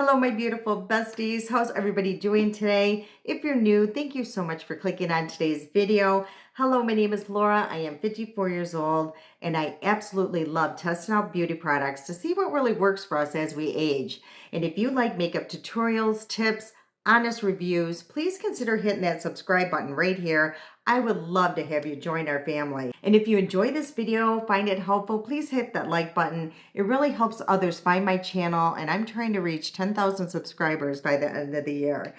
Hello, my beautiful besties. How's everybody doing today? If you're new, thank you so much for clicking on today's video. Hello, my name is Laura. I am 54 years old, and I absolutely love testing out beauty products to see what really works for us as we age. And if you like makeup tutorials, tips, honest reviews, please consider hitting that subscribe button right here. I would love to have you join our family. And if you enjoy this video, find it helpful, please hit that like button. It really helps others find my channel, and I'm trying to reach 10,000 subscribers by the end of the year.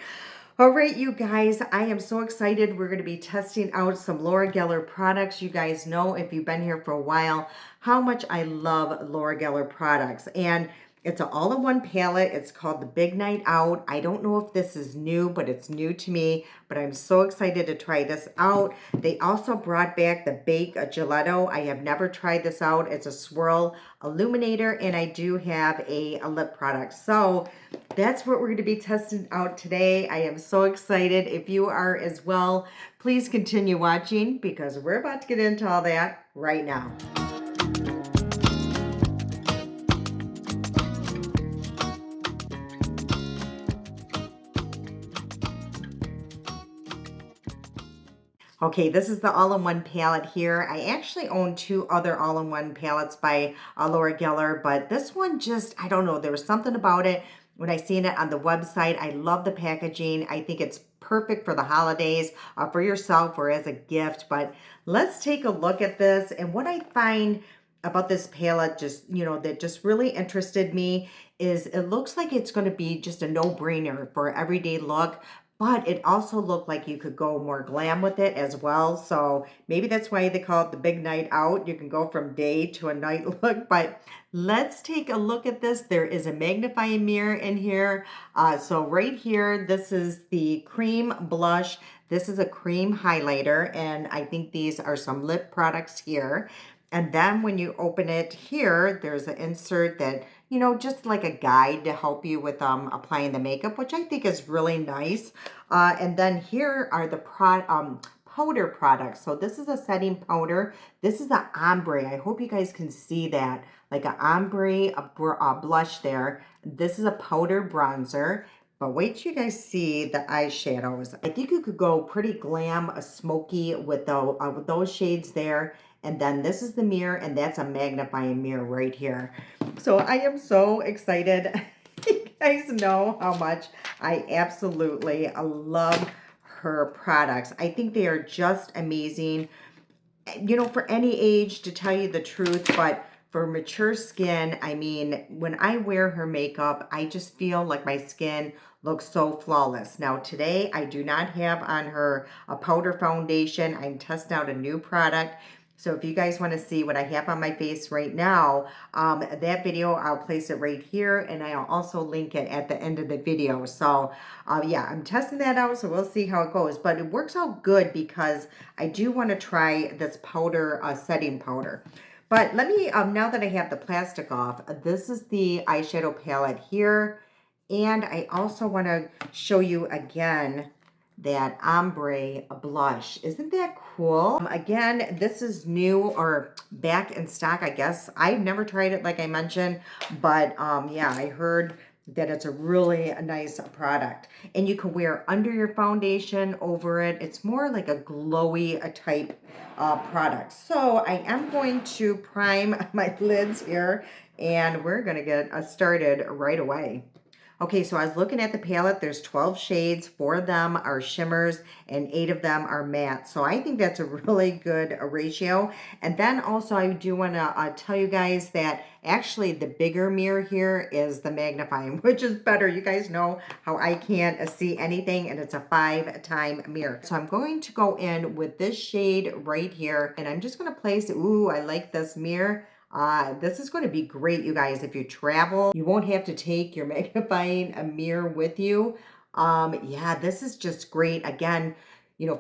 All right, you guys, I am so excited. We're going to be testing out some Laura Geller products. You guys know, if you've been here for a while, how much I love Laura Geller products. And it's an all-in-one palette. It's called the Big Night Out. I don't know if this is new, but it's new to me. But I'm so excited to try this out. They also brought back the Bake Gelato. I have never tried this out. It's a Swirl Illuminator, and I do have a lip product. So that's what we're going to be testing out today. I am so excited. If you are as well, please continue watching because we're about to get into all that right now. Okay, this is the all-in-one palette here. I actually own two other all-in-one palettes by Laura Geller, but this one just, I don't know, there was something about it when I seen it on the website. I love the packaging. I think it's perfect for the holidays, for yourself or as a gift. But let's take a look at this. And what I find about this palette just, that just really interested me is it looks like it's going to be just a no-brainer for everyday look. But it also looked like you could go more glam with it as well. So maybe that's why they call it the Big Night Out. You can go from day to a night look. But let's take a look at this. There is a magnifying mirror in here. So right here, this is the cream blush. This is a cream highlighter. And I think these are some lip products here. And then when you open it here, there's an insert that, just like a guide to help you with applying the makeup, which I think is really nice. And then here are the powder products. So this is a setting powder. This is an ombre. I hope you guys can see that, like an ombre blush there. This is a powder bronzer. But wait till you guys see the eyeshadows. I think you could go pretty glam, smoky with those shades there. And then this is the mirror, and that's a magnifying mirror right here. So I am so excited. You guys know how much I absolutely love her products. I think they are just amazing, for any age, to tell you the truth. But for mature skin, I mean, when I wear her makeup, I just feel like my skin looks so flawless. Now today, I do not have on her a powder foundation. I'm testing out a new product. So if you guys want to see what I have on my face right now, that video, I'll place it right here, and I'll also link it at the end of the video. So yeah, I'm testing that out, so we'll see how it goes. But it works out good because I do want to try this powder, setting powder. But let me, now that I have the plastic off, this is the eyeshadow palette here. And I also want to show you again that ombre blush. Isn't that cool? Again, this is new or back in stock, I guess. I've never tried it, like I mentioned, but yeah, I heard that it's a really nice product. And you can wear under your foundation, over it. It's more like a glowy type product. So I am going to prime my lids here, and we're gonna get started right away. Okay, so I was looking at the palette. There's 12 shades. 4 of them are shimmers and 8 of them are matte. So I think that's a really good ratio. And then also I do want to tell you guys that actually the bigger mirror here is the magnifying, which is better. You guys know how I can't see anything, and it's a 5-time mirror. So I'm going to go in with this shade right here, and I'm just going to place, ooh, I like this mirror. This is going to be great, you guys. If you travel, you won't have to take your magnifying mirror with you. Yeah, this is just great. Again,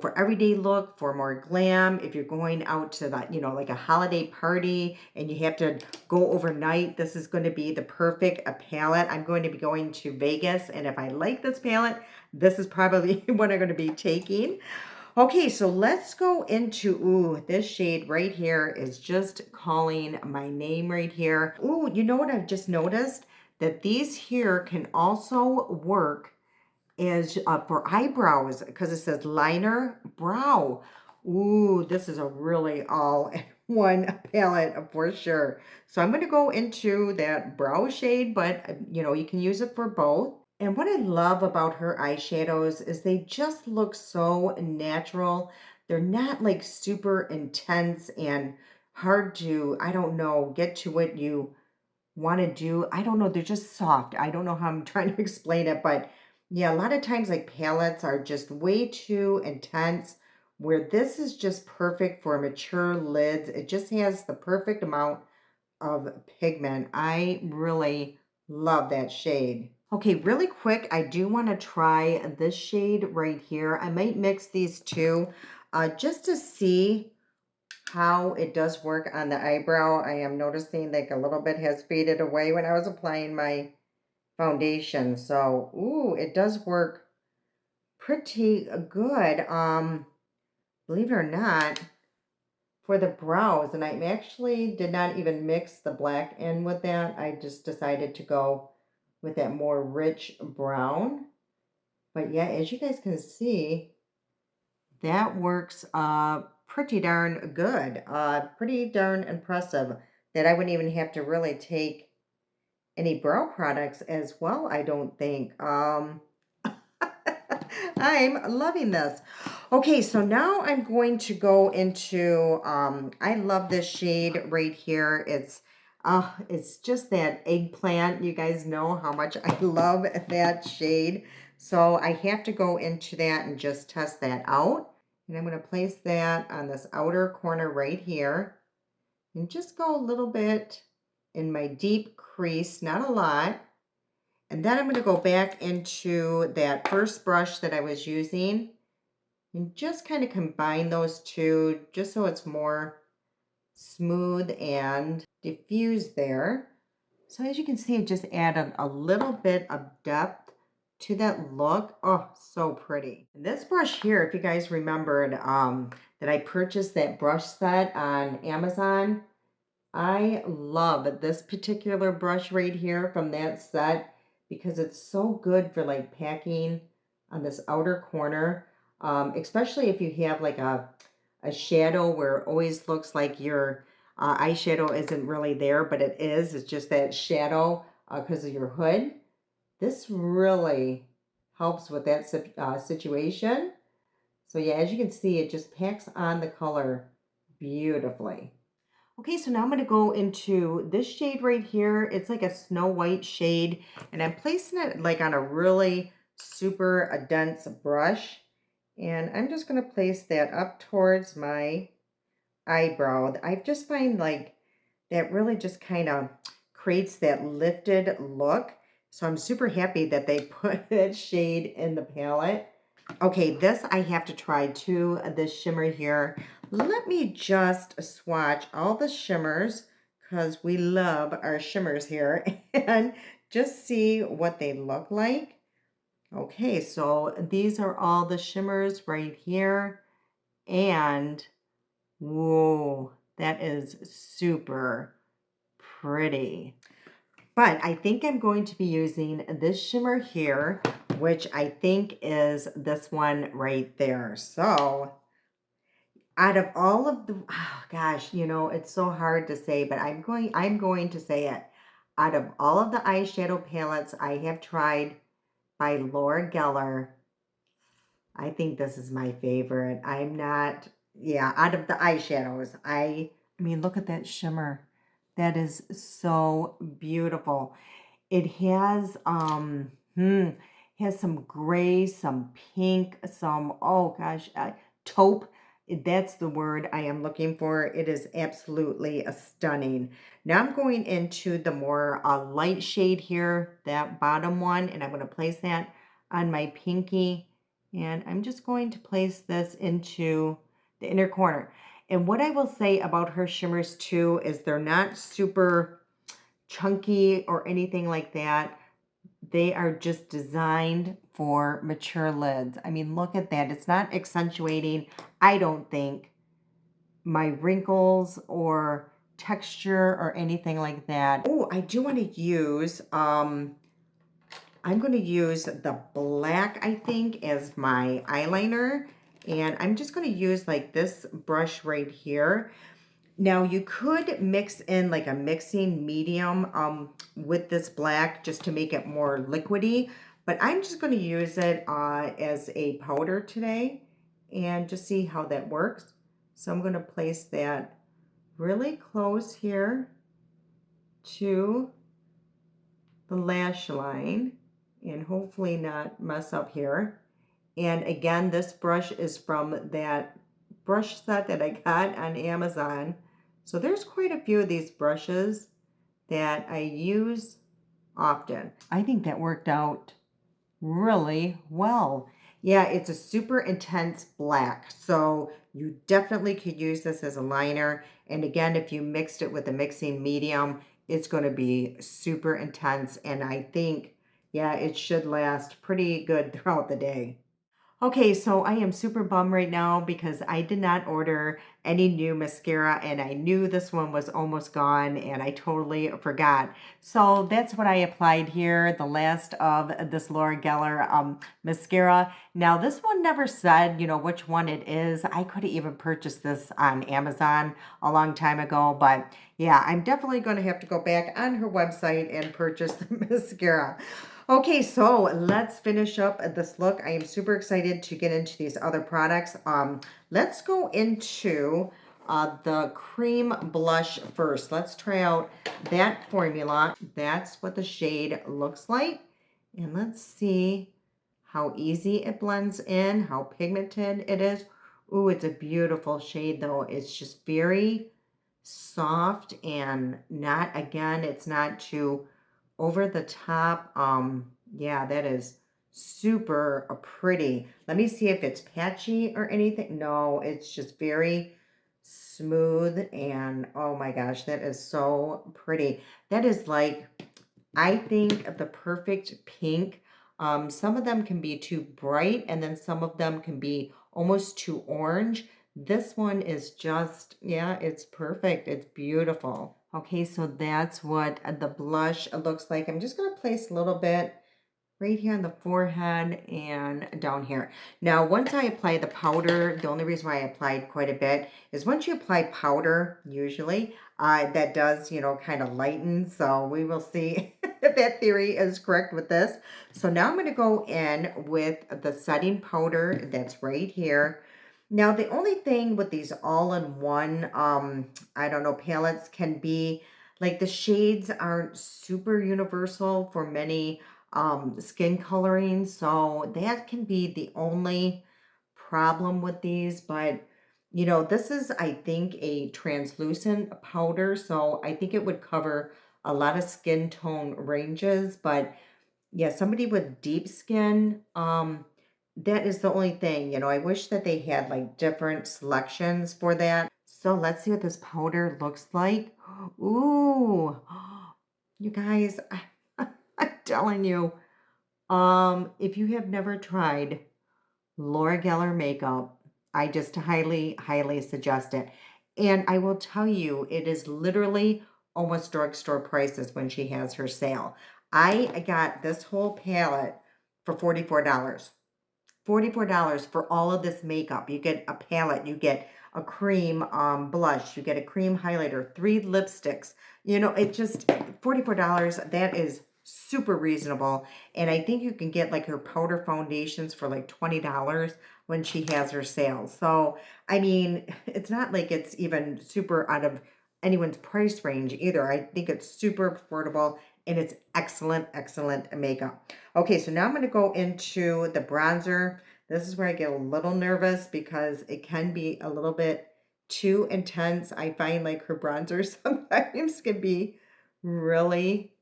for everyday look, for more glam. If you're going out to that, like a holiday party and you have to go overnight, this is going to be the perfect palette. I'm going to be going to Vegas, and if I like this palette, this is probably what I'm going to be taking. Okay, so let's go into, ooh, this shade right here is just calling my name right here. Ooh, you know what I've just noticed? that these here can also work as for eyebrows because it says liner brow. Ooh, this is a really all-in-one palette for sure. So I'm going to go into that brow shade, but you know, you can use it for both. And what I love about her eyeshadows is they just look so natural. They're not like super intense and hard to, I don't know, get to what you want to do. I don't know, they're just soft. I don't know how I'm trying to explain it, but yeah, a lot of times like palettes are just way too intense, where this is just perfect for mature lids. It just has the perfect amount of pigment. I really love that shade. Okay, really quick, I do want to try this shade right here. I might mix these two just to see how it does work on the eyebrow. I am noticing like a little bit has faded away when I was applying my foundation. So, ooh, it does work pretty good. Believe it or not, for the brows, and I actually did not even mix the black in with that. I just decided to go with that more rich brown. But yeah, as you guys can see, that works pretty darn good. Pretty darn impressive that I wouldn't even have to really take any brow products as well, I don't think. I'm loving this. Okay, so now I'm going to go into, I love this shade right here. It's just that eggplant. You guys know how much I love that shade. So I have to go into that and just test that out. And I'm going to place that on this outer corner right here. And just go a little bit in my deep crease, not a lot. And then I'm going to go back into that first brush that I was using and just kind of combine those two just so it's more smooth and diffused there. So as you can see, it just added a little bit of depth to that look. Oh, so pretty. And this brush here, if you guys remembered that I purchased that brush set on Amazon, I love this particular brush right here from that set because it's so good for like packing on this outer corner, especially if you have like a shadow where it always looks like your eyeshadow isn't really there, but it is. It's just that shadow because of your hood. This really helps with that situation. So yeah, as you can see, it just packs on the color beautifully. Okay, so now I'm going to go into this shade right here. It's like a snow white shade, and I'm placing it like on a really super dense brush. And I'm just going to place that up towards my eyebrow. I just find like that really just kind of creates that lifted look. So I'm super happy that they put that shade in the palette. Okay, this I have to try too, this shimmer here. Let me just swatch all the shimmers because we love our shimmers here and just see what they look like. Okay, so these are all the shimmers right here. And whoa, that is super pretty. But I think I'm going to be using this shimmer here, which I think is this one right there. So out of all of the, oh gosh, you know, it's so hard to say, but I'm going to say it. Out of all of the eyeshadow palettes I have tried by Laura Geller, I think this is my favorite. I'm not, yeah, out of the eyeshadows, I mean, look at that shimmer. That is so beautiful. It has some gray, some pink, some, oh gosh, taupe. That's the word I am looking for. It is absolutely stunning. Now I'm going into the more light shade here, that bottom one, and I'm going to place that on my pinky. And I'm just going to place this into the inner corner. And what I will say about her shimmers too is they're not super chunky or anything like that. They are just designed for mature lids. I mean, look at that. It's not accentuating, I don't think, my wrinkles or texture or anything like that. Oh, I do want to use, I'm going to use the black, I think, as my eyeliner. And I'm just going to use like this brush right here. Now you could mix in like a mixing medium with this black just to make it more liquidy, but I'm just going to use it as a powder today and just see how that works. So I'm going to place that really close here to the lash line and hopefully not mess up here. And again, this brush is from that brush set that I got on Amazon. So there's quite a few of these brushes that I use often. I think that worked out really well. Yeah, it's a super intense black, so you definitely could use this as a liner. And again, if you mixed it with a mixing medium, it's going to be super intense. And I think, yeah, it should last pretty good throughout the day. Okay, so I am super bummed right now because I did not order any new mascara and I knew this one was almost gone and I totally forgot. So that's what I applied here, the last of this Laura Geller mascara. Now this one never said, which one it is. I could have even purchased this on Amazon a long time ago, but yeah, I'm definitely going to have to go back on her website and purchase the mascara. Okay, so let's finish up this look. I am super excited to get into these other products. Let's go into the cream blush first. Let's try out that formula. That's what the shade looks like. And let's see how easy it blends in, how pigmented it is. Ooh, it's a beautiful shade though. It's just very soft and not, again, it's not too over the top. Yeah, that is super pretty. Let me see if it's patchy or anything. No, it's just very smooth and oh my gosh, that is so pretty. That is like, I think, the perfect pink. Some of them can be too bright and then some of them can be almost too orange. This one is just, yeah, it's perfect. It's beautiful. Okay, so that's what the blush looks like. I'm just going to place a little bit right here on the forehead and down here. Now, once I apply the powder, the only reason why I applied quite a bit is once you apply powder, usually, that does, kind of lighten. So we will see if that theory is correct with this. So now I'm going to go in with the setting powder that's right here. Now, the only thing with these all-in-one, I don't know, palettes can be, like the shades aren't super universal for many skin coloring. So that can be the only problem with these. But, this is, I think, a translucent powder. So I think it would cover a lot of skin tone ranges. But yeah, somebody with deep skin, that is the only thing. I wish that they had like different selections for that. So let's see what this powder looks like. Ooh, you guys, I'm telling you, if you have never tried Laura Geller makeup, I just highly, highly suggest it. And I will tell you, it is literally almost drugstore prices when she has her sale. I got this whole palette for $44. $44 for all of this makeup. You get a palette, you get a cream blush, you get a cream highlighter, 3 lipsticks. It just, $44, that is super reasonable. And I think you can get like her powder foundations for like $20 when she has her sale. So, I mean, it's not like it's even super out of anyone's price range either. I think it's super affordable and it's excellent, excellent makeup. Okay, so now I'm going to go into the bronzer. This is where I get a little nervous because it can be a little bit too intense. I find like her bronzer sometimes can be really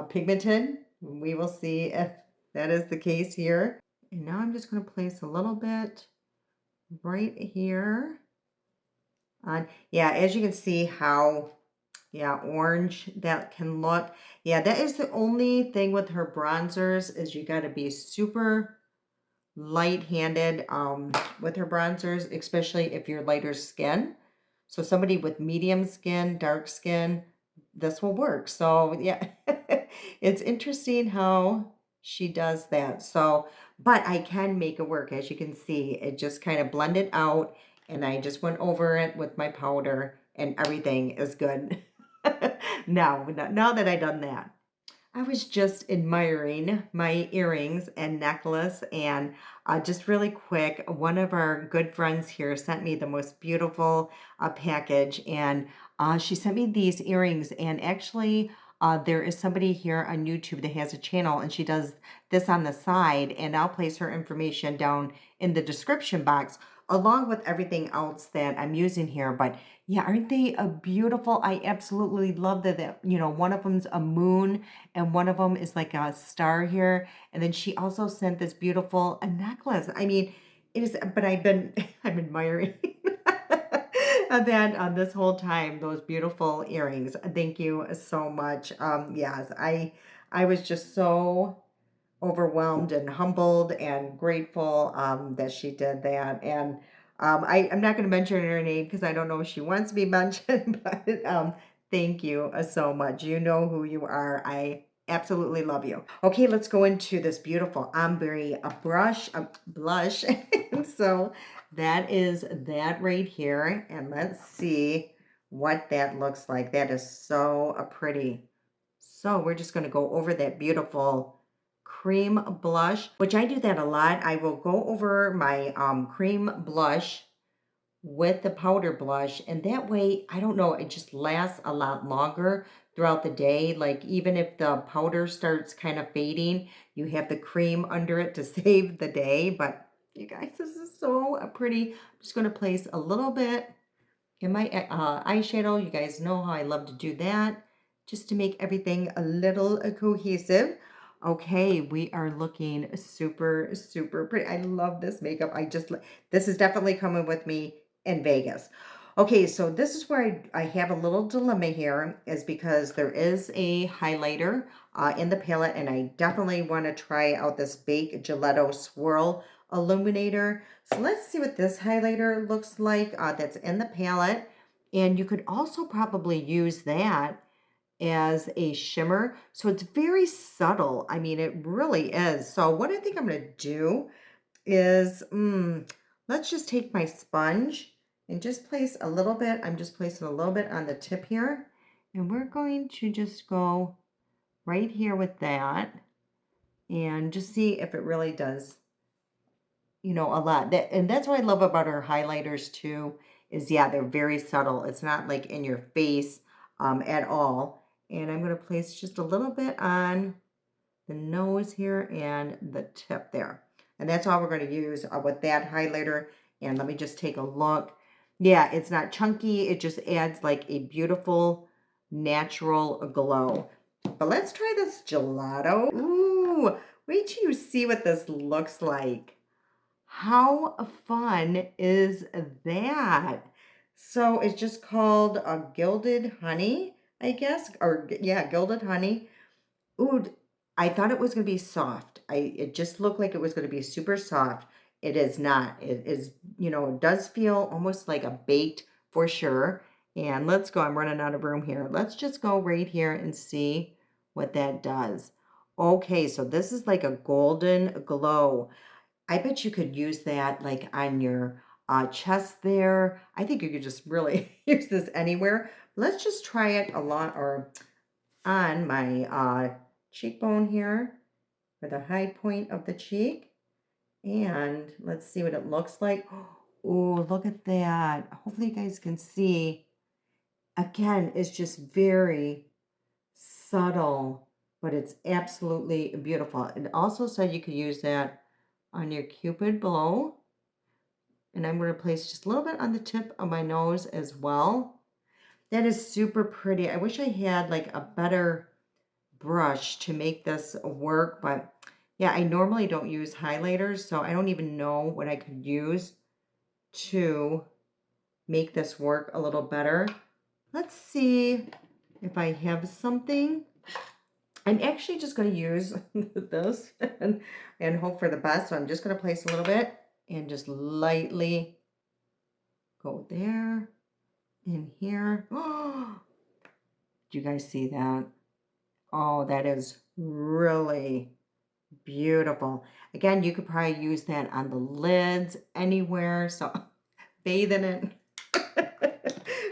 pigmented. We will see if that is the case here. And now I'm just going to place a little bit right here. Yeah, as you can see how, yeah, orange that can look. Yeah, that is the only thing with her bronzers is you got to be super light-handed with her bronzers, especially if you're lighter skin. So somebody with medium skin, dark skin, this will work. So yeah, it's interesting how she does that. So, but I can make it work. As you can see, it just kind of blended out and I just went over it with my powder and everything is good. Now that I done that. I was just admiring my earrings and necklace, and just really quick, one of our good friends here sent me the most beautiful package, and she sent me these earrings. And actually, there is somebody here on YouTube that has a channel, and she does this on the side, and I'll place her information down in the description box along with everything else that I'm using here. But yeah, aren't they a beautiful? I absolutely love that, one of them's a moon and one of them is like a star here. And then she also sent this beautiful necklace. I mean, it is, but I'm admiring that this whole time, those beautiful earrings. Thank you so much. Yes, I was just so overwhelmed and humbled and grateful that she did that. And I'm not going to mention her name because I don't know if she wants to be mentioned, but thank you so much. You know who you are. I absolutely love you. Okay, let's go into this beautiful ombre blush. And so that is that right here. And let's see what that looks like. That is so pretty. So we're just going to go over that beautiful cream blush, which I do that a lot. I will go over my cream blush with the powder blush, and that way, I don't know, it just lasts a lot longer throughout the day. Like even if the powder starts kind of fading, you have the cream under it to save the day. But you guys, this is so pretty. I'm just going to place a little bit in my eyeshadow. You guys know how I love to do that, just to make everything a little cohesive. Okay, we are looking super, super pretty. I love this makeup. This is definitely coming with me in Vegas. Okay, so this is where I have a little dilemma here, is because there is a highlighter in the palette, and I definitely want to try out this Bake Gelato Swirl Illuminator. So let's see what this highlighter looks like that's in the palette. And you could also probably use that as a shimmer. So it's very subtle. I mean, it really is. So what I think I'm going to do is, let's just take my sponge and just place a little bit. I'm just placing a little bit on the tip here. And we're going to just go right here with that and just see if it really does a lot. And that's what I love about her highlighters too, is yeah, they're very subtle. It's not like in your face at all. And I'm going to place just a little bit on the nose here and the tip there. And that's all we're going to use with that highlighter. And let me just take a look. Yeah, it's not chunky. It just adds like a beautiful natural glow. But let's try this gelato. Ooh, wait till you see what this looks like. How fun is that? So it's just called a Gilded Honey, I guess, or yeah, Gilded Honey. Ooh, I thought it was going to be soft. It just looked like it was going to be super soft. It is not. It is, it does feel almost like a baked for sure. And let's go. I'm running out of room here. Let's just go right here and see what that does. Okay, so this is like a golden glow. I bet you could use that like on your chest there. I think you could just really use this anywhere. Let's just try it a lot or on my cheekbone here for the high point of the cheek. And let's see what it looks like. Oh, look at that. Hopefully you guys can see. Again, it's just very subtle, but it's absolutely beautiful. It also said you could use that on your Cupid bow. And I'm going to place just a little bit on the tip of my nose as well. That is super pretty. I wish I had like a better brush to make this work, but yeah, I normally don't use highlighters, so I don't even know what I could use to make this work a little better. Let's see if I have something. I'm actually just going to use this and hope for the best. So I'm just going to place a little bit and just lightly go there in here. Oh, do you guys see that? Oh, that is really beautiful. Again, you could probably use that on the lids, anywhere. So bathe in it.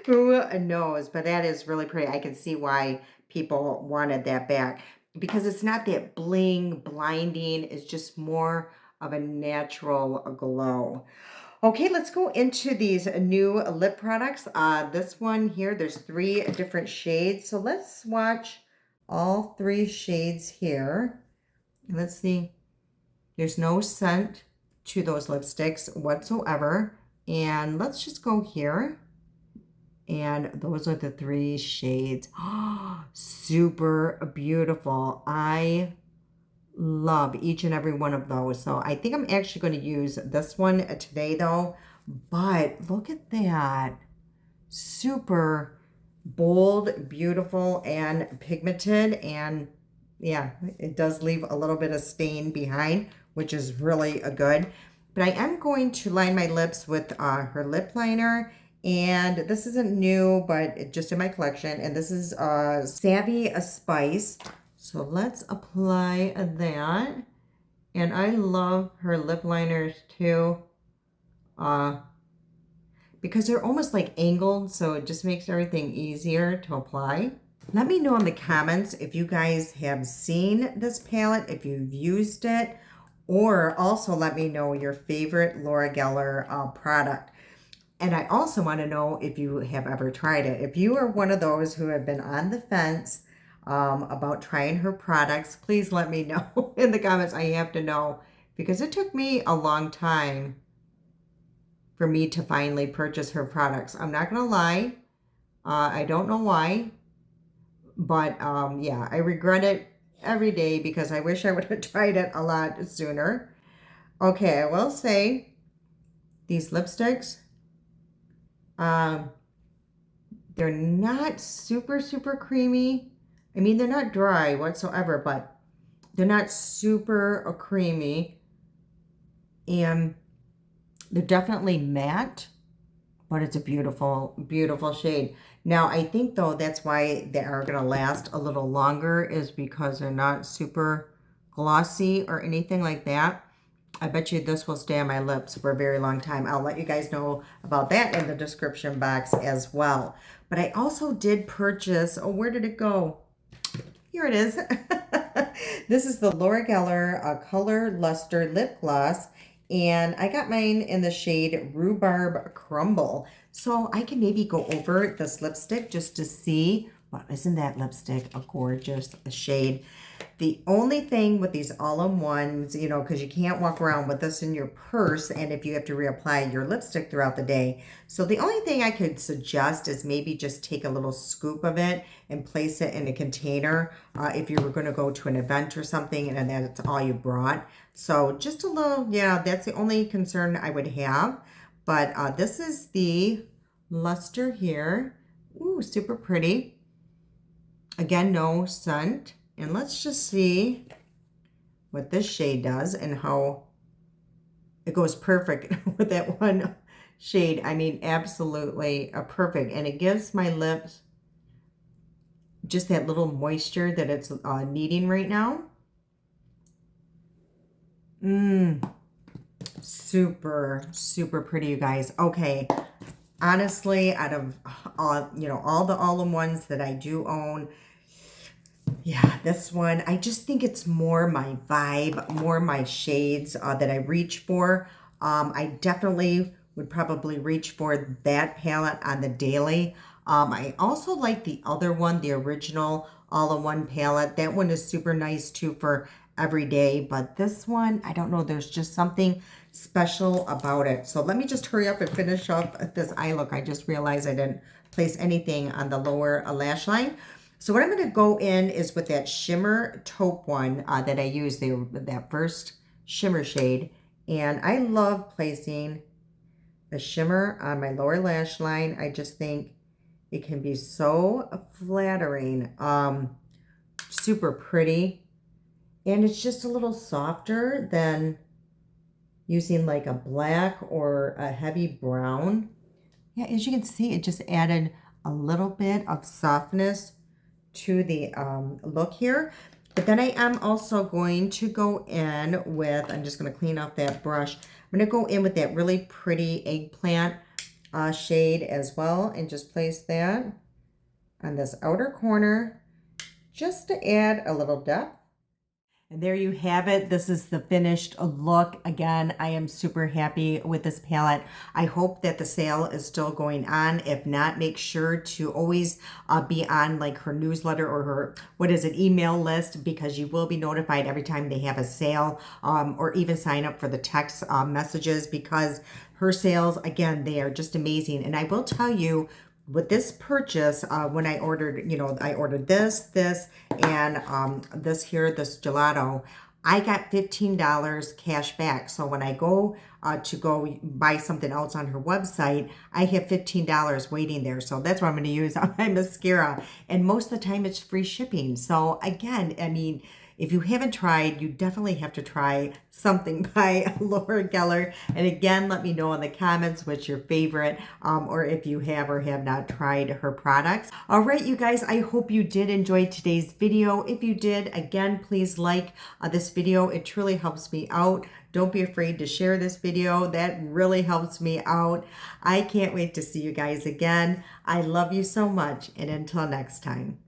Who knows? But that is really pretty. I can see why people wanted that back because it's not that bling, blinding. It's just more of a natural glow. Okay, let's go into these new lip products. This one here, there's 3 different shades. So let's swatch all 3 shades here. Let's see. There's no scent to those lipsticks whatsoever. And let's just go here. And those are the 3 shades. Super beautiful. I love each and every one of those. So I think I'm actually going to use this one today though. But look at that. Super bold, beautiful, and pigmented. And yeah, it does leave a little bit of stain behind, which is really good. But I am going to line my lips with her lip liner. And this isn't new, but just in my collection. And this is Savvy Spice. So let's apply that. And I love her lip liners too. Because they're almost like angled, so it just makes everything easier to apply. Let me know in the comments if you guys have seen this palette, if you've used it, or also let me know your favorite Laura Geller product. And I also want to know if you have ever tried it. If you are one of those who have been on the fence about trying her products, please let me know in the comments. I have to know because it took me a long time for me to finally purchase her products. I'm not going to lie. I don't know why. But yeah, I regret it every day because I wish I would have tried it a lot sooner. Okay, I will say these lipsticks, they're not super creamy. I mean, they're not dry whatsoever, but they're not super creamy. And they're definitely matte, but it's a beautiful, beautiful shade. Now, I think, though, that's why they are going to last a little longer is because they're not super glossy or anything like that. I bet you this will stay on my lips for a very long time. I'll let you guys know about that in the description box as well. But I also did purchase, oh, where did it go? Here it is. This is the Laura Geller Color Luster Lip Gloss. And I got mine in the shade Rhubarb Crumble. So I can maybe go over this lipstick just to see. Well, isn't that lipstick a gorgeous shade? The only thing with these all-in-ones, you know, because you can't walk around with this in your purse and if you have to reapply your lipstick throughout the day. So the only thing I could suggest is maybe just take a little scoop of it and place it in a container if you were going to go to an event or something and that's all you brought. So just a little, yeah, that's the only concern I would have. But this is the luster here. Ooh, super pretty. Again, no scent. And let's just see what this shade does and how it goes perfect with that one shade. I mean, absolutely perfect. And it gives my lips just that little moisture that it's needing right now. Super pretty, you guys. Okay. Honestly, out of all, you know, all the all-in-ones that I do own, yeah, this one, I just think it's more my vibe, more my shades that I reach for. I definitely would probably reach for that palette on the daily. I also like the other one, the original all-in-one palette. That one is super nice too for every day. But this one, I don't know, there's just something special about it. So let me just hurry up and finish up this eye look. I just realized I didn't place anything on the lower lash line. So what I'm going to go in is with that shimmer taupe one that I used, that first shimmer shade. And I love placing a shimmer on my lower lash line. I just think it can be so flattering, super pretty. And it's just a little softer than using like a black or a heavy brown. Yeah, as you can see, it just added a little bit of softness to the look here. But then I am also going to go in with, I'm just going to clean off that brush. I'm going to go in with that really pretty eggplant shade as well, and just place that on this outer corner just to add a little depth. And there you have it. This is the finished look. Again, I am super happy with this palette. I hope that the sale is still going on. If not, make sure to always be on like her newsletter or her, what is it, email list, because you will be notified every time they have a sale, or even sign up for the text messages, because her sales, again, they are just amazing. And I will tell you, with this purchase, when I ordered, I ordered this, and this here, this gelato, I got $15 cash back. So when I go to go buy something else on her website, I have $15 waiting there. So that's what I'm going to use on my mascara. And most of the time it's free shipping. So again, I mean, if you haven't tried, you definitely have to try something by Laura Geller. And again, let me know in the comments what's your favorite, or if you have or have not tried her products. All right, you guys, I hope you did enjoy today's video. If you did, again, please like this video. It truly helps me out. Don't be afraid to share this video. That really helps me out. I can't wait to see you guys again. I love you so much. And until next time.